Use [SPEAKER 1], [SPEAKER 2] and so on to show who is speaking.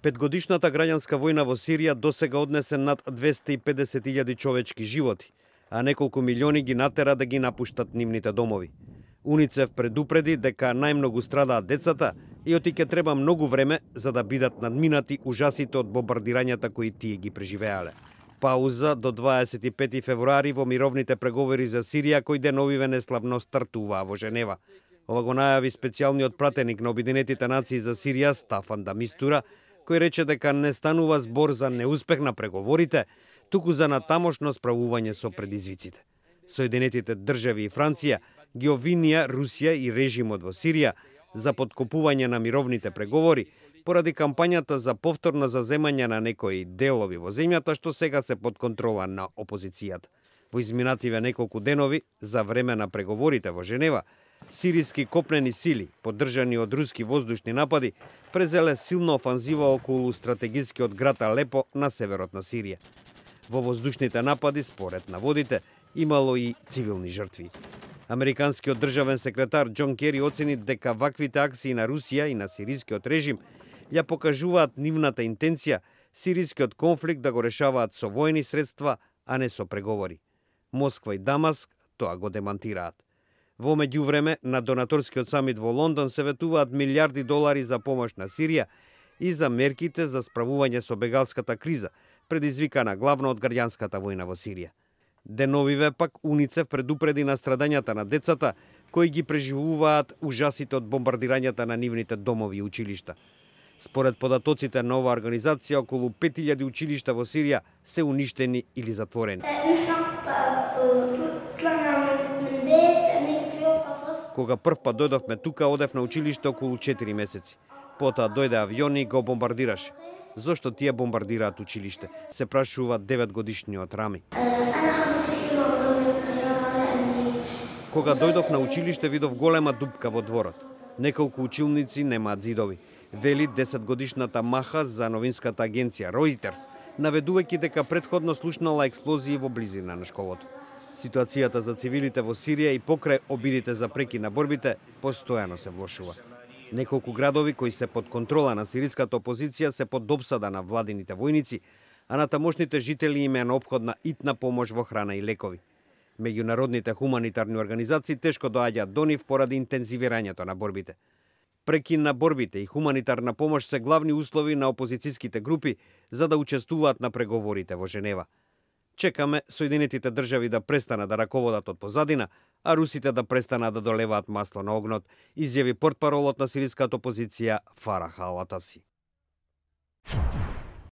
[SPEAKER 1] Петгодишната граѓанска војна во Сирија досега однесе над 250.000 човечки животи, а неколку милиони ги натера да ги напуштат нивните домови. УНИЦЕФ предупреди дека најмногу страдаат децата и оти ќе треба многу време за да бидат надминати ужасите од бомбардирањата кои тие ги преживеале. Пауза до 25 февруари во мировните преговори за Сирија кои деновиве неславно стартуваа во Женева. Ова го најави специјалниот пратеник на Обединетите нации за Сирија Стафан да Мистура, кој рече дека не станува збор за неуспех на преговорите, туку за натамошно справување со предизвиците. Соединетите држави и Франција ги обвинија Русија и режимот во Сирија за подкопување на мировните преговори поради кампањата за повторно заземање на некои делови во земјата што сега се под контрола на опозицијата. Во изминативе неколку денови за време на преговорите во Женева, сириски копнени сили, поддржани од руски воздушни напади, презеле силна офанзива околу стратегискиот град Алепо на северот на Сирија. Во воздушните напади, според наводите, имало и цивилни жртви. Американскиот државен секретар Џон Кери оцени дека ваквите акции на Русија и на сирискиот режим ја покажуваат нивната интенција сирискиот конфликт да го решаваат со војни средства, а не со преговори. Москва и Дамаск тоа го демантираат. Во меѓувреме, на донаторскиот самит во Лондон се ветуваат милиарди долари за помош на Сирија и за мерките за справување со бегалската криза, предизвикана главно од граѓанската војна во Сирија. Деновиве пак УНИЦЕФ предупреди на страдањата на децата кои ги преживуваат ужасите од бомбардирањата на нивните домови и училишта. Според податоците на оваа организација, околу 5000 училишта во Сирија се уништени или затворени. Кога прв пат дојдовме тука, одев на училиште околу 4 месеци. Потоа дојде авион и го бомбардираше. Зошто тие бомбардираат училиште? Се прашува 9-годишниот Рами. Кога дојдов на училиште, видов голема дупка во дворот. Неколку училници немаат зидови. Вели 10-годишната Маха за новинската агенција Reuters, наведувајќи дека претходно слушнала експлозии во близина на школото. Ситуацијата за цивилите во Сирија и покрај обидите за прекин на борбите постојано се влошува. Неколку градови кои се под контрола на сириската опозиција се под допсада на владините војници, а на тамошните жители им е неопходна итна помош во храна и лекови. Меѓународните хуманитарни организации тешко доаѓаат до нив поради интензивирањето на борбите. Прекин на борбите и хуманитарна помош се главни услови на опозицијските групи за да учествуваат на преговорите во Женева. Чекаме Соединетите држави да престанат да раководат од позадина, а русите да престанат да долеваат масло на огнот, изјави портпаролот на сириската опозиција Фарах Ал-Атаси.